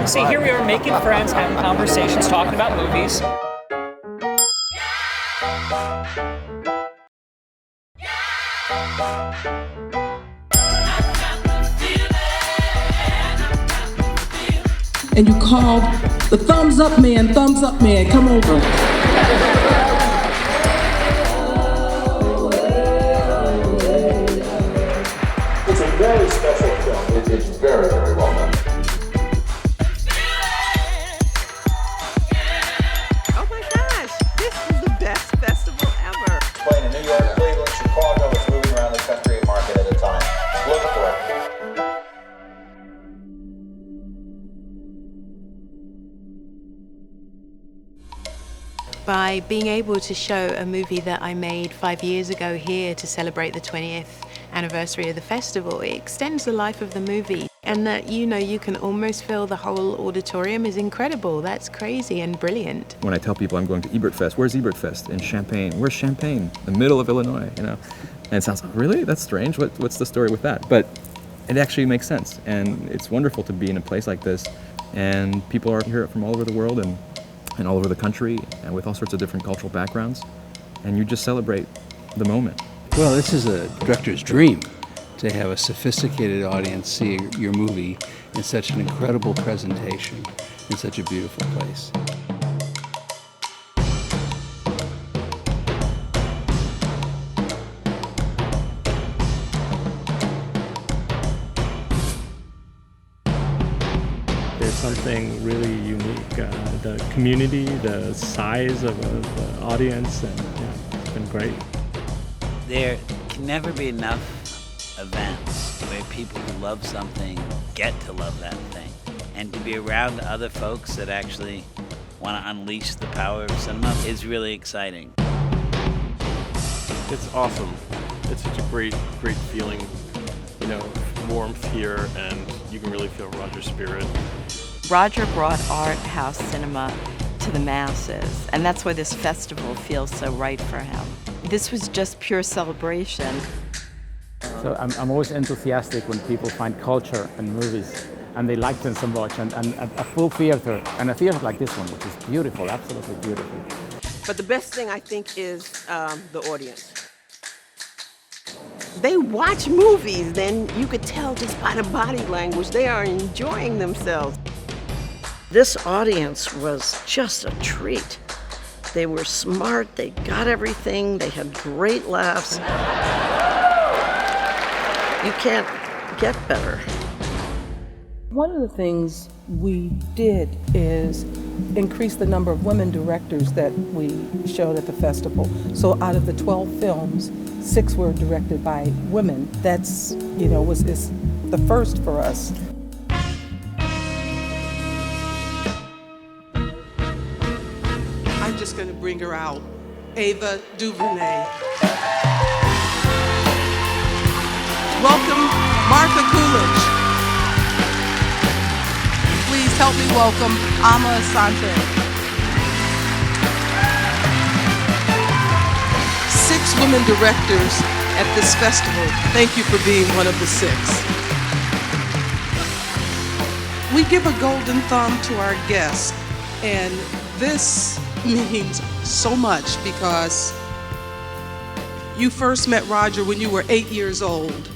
See, here we are making friends, having conversations, talking about movies. And you called the thumbs up man, come over. It's a very special film. It's very, very well done. Oh my gosh, this is the best festival ever. Playing in New York, Cleveland, Chicago, it's moving around the country, a market at a time. Look for it. By being able to show a movie that I made 5 years ago here to celebrate the 20th anniversary of the festival, it extends the life of the movie. And that, you can almost feel the whole auditorium is incredible. That's crazy and brilliant. When I tell people I'm going to Ebertfest, where's Ebertfest? In Champaign. Where's Champaign? The middle of Illinois, And it sounds like, really? That's strange. What's the story with that? But it actually makes sense. And it's wonderful to be in a place like this. And people are here from all over the world and all over the country, and with all sorts of different cultural backgrounds, and you just celebrate the moment. Well, this is a director's dream, to have a sophisticated audience see your movie in such an incredible presentation, in such a beautiful place. There's something really unique. The community, the size of the audience, and it's been great. There can never be enough events where people who love something get to love that thing. And to be around other folks that actually want to unleash the power of cinema is really exciting. It's awesome. It's such a great feeling, warmth here, and you can really feel Roger's spirit. Roger brought art house cinema to the masses, and that's why this festival feels so right for him. This was just pure celebration. So I'm always enthusiastic when people find culture in movies and they like them so much, and a full theater, and a theater like this one, which is beautiful, absolutely beautiful. But the best thing I think is the audience. They watch movies, then you could tell just by the body language they are enjoying themselves. This audience was just a treat. They were smart, they got everything, they had great laughs. You can't get better. One of the things we did is increase the number of women directors that we showed at the festival. So out of the 12 films, 6 were directed by women. That's, is the first for us. I'm just going to bring her out. Ava DuVernay. Welcome, Martha Coolidge. Please help me welcome Ama Asante. 6 women directors at this festival. Thank you for being one of the 6. We give a golden thumb to our guests, and this means so much because you first met Roger when you were 8 years old,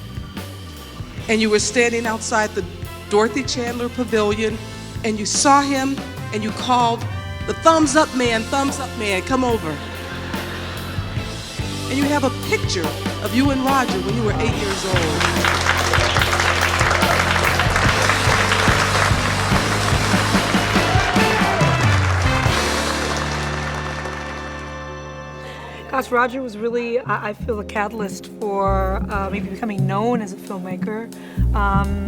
and you were standing outside the Dorothy Chandler Pavilion, and you saw him and you called the thumbs up man, come over. And you have a picture of you and Roger when you were 8 years old. Gosh, Roger was really, I feel, a catalyst for maybe becoming known as a filmmaker.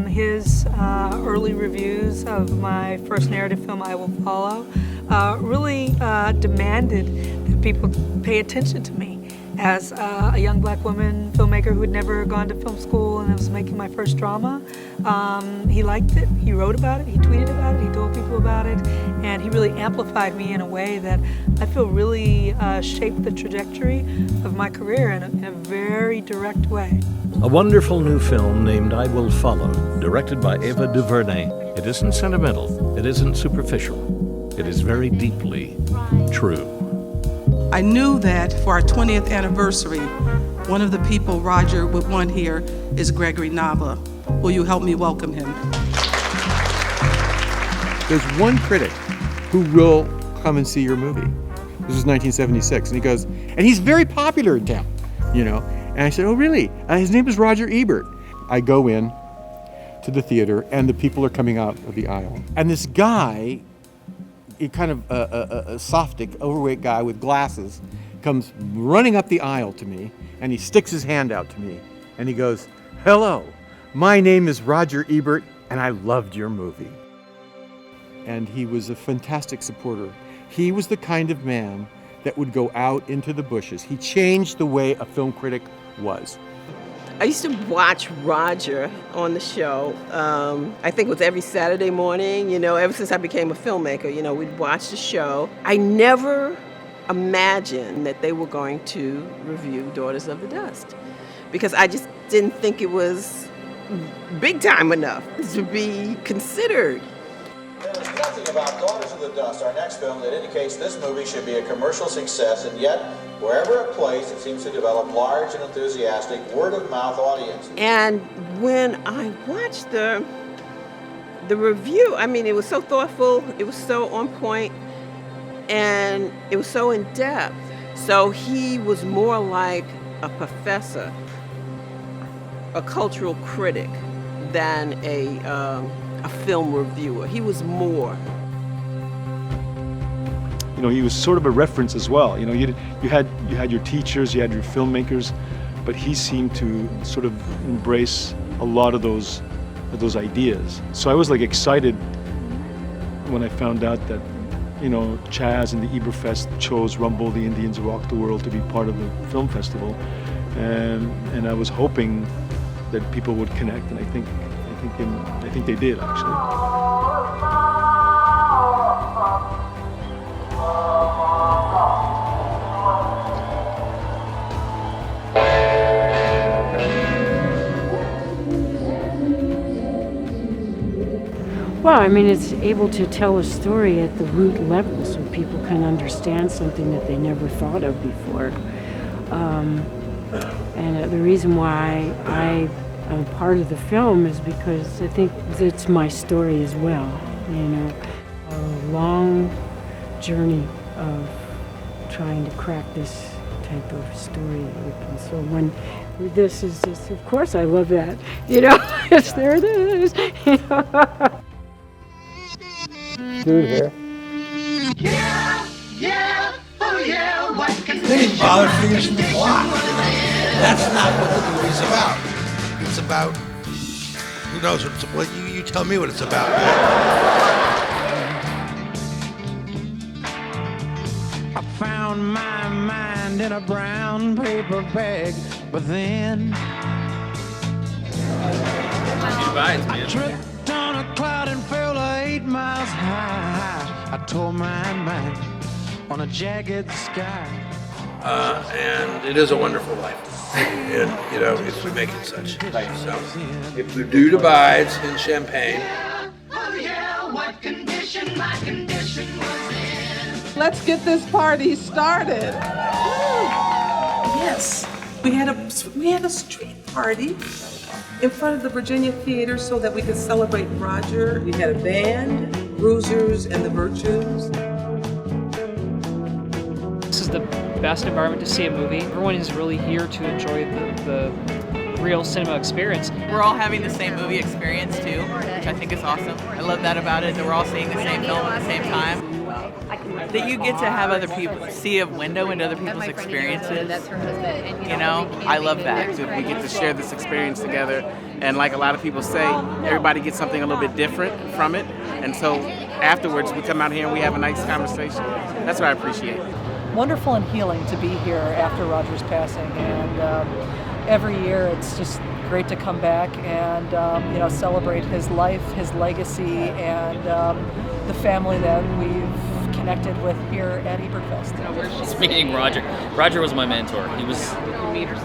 His early reviews of my first narrative film, I Will Follow, really demanded that people pay attention to me as a young black woman filmmaker who had never gone to film school, and I was making my first drama. He liked it, he wrote about it, he tweeted about it, he told people about it, and he really amplified me in a way that I feel really shaped the trajectory of my career in a very direct way. A wonderful new film named I Will Follow, directed by Ava DuVernay. It isn't sentimental. It isn't superficial. It is very deeply true. I knew that for our 20th anniversary, one of the people Roger would want here is Gregory Nava. Will you help me welcome him? There's one critic who will come and see your movie. This was 1976, and he goes, and he's very popular in town, you know. And I said, oh, really? His name is Roger Ebert. I go in to the theater, and the people are coming out of the aisle. And this guy, he kind of a softic, overweight guy with glasses, comes running up the aisle to me, and he sticks his hand out to me, and he goes, hello, my name is Roger Ebert, and I loved your movie. And he was a fantastic supporter. He was the kind of man that would go out into the bushes. He changed the way a film critic was. I used to watch Roger on the show. I think it was every Saturday morning, you know, ever since I became a filmmaker, you know, we'd watch the show. I never imagined that they were going to review Daughters of the Dust because I just didn't think it was big time enough to be considered. There's nothing about Daughters of the Dust, our next film, that indicates this movie should be a commercial success, and yet, wherever it plays, it seems to develop large and enthusiastic word-of-mouth audiences. And when I watched the review, I mean, it was so thoughtful, it was so on point, and it was so in-depth. So he was more like a professor, a cultural critic, than a film reviewer. He was more. You know, he was sort of a reference as well. You know, you had your teachers, you had your filmmakers, but he seemed to sort of embrace a lot of those ideas. So I was like excited when I found out that, you know, Chaz and the Ebertfest chose Rumble, the Indians Rock the World to be part of the film festival, and I was hoping that people would connect, and I think they did, actually. Well, I mean, it's able to tell a story at the root level so people can understand something that they never thought of before. And the reason why I'm part of the film is because I think it's my story as well, you know. A long journey of trying to crack this type of story open. So when this is just, of course I love that, you know, it's there it is, you know. Dude here. They didn't bother finishing the plot. That's not what the movie's about. It's about, who knows, what you tell me what it's about. I found my mind in a brown paper bag, but then I tripped on a cloud and fell 8 miles high. I tore my mind on a jagged sky. And it is a wonderful life. And, you know, if we make it such. So, if the dude abides in Champagne. Oh yeah, what condition my condition was in. Let's get this party started. Yes, we had a street party in front of the Virginia Theater so that we could celebrate Roger. We had a band, Bruisers and the Virtues. This is the best environment to see a movie. Everyone is really here to enjoy the real cinema experience. We're all having the same movie experience too, which I think is awesome. I love that about it, that we're all seeing the same film at the same time. That you get to have other people see a window into other people's experiences. You know, I love that. We get to share this experience together, and like a lot of people say, everybody gets something a little bit different from it, and so afterwards we come out here and we have a nice conversation. That's what I appreciate. Wonderful and healing to be here after Roger's passing, and every year it's just great to come back and you know, celebrate his life, his legacy, and the family that we've connected with here at Ebertfest. Speaking of Roger was my mentor. He was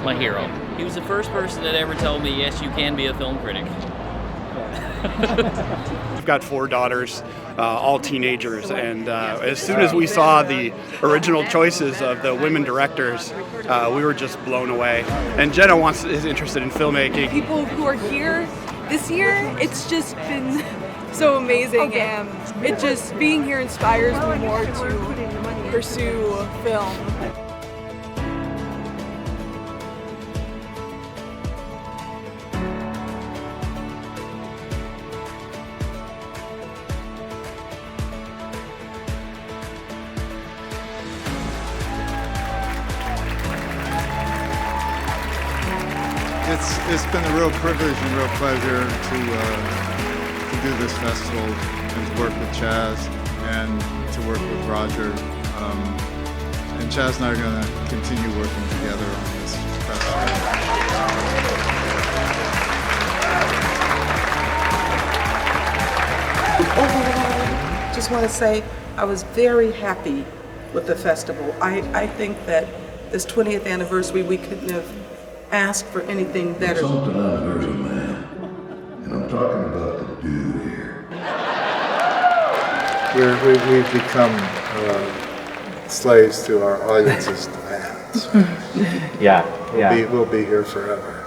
my hero. He was the first person that ever told me, yes, you can be a film critic. got 4 daughters, all teenagers, and as soon as we saw the original choices of the women directors, we were just blown away. And Jenna is interested in filmmaking. People who are here this year, it's just been so amazing, and it just being here inspires me more to pursue film. It's been a real privilege and real pleasure to do this festival and to work with Chaz and to work with Roger. And Chaz and I are going to continue working together on this festival. Overall, just want to say I was very happy with the festival. I think that this 20th anniversary, we couldn't have asked for anything better. Something I've heard of, man. And I'm talking about the dude here. We've become slaves to our audience's demands. Yeah. We'll be here forever.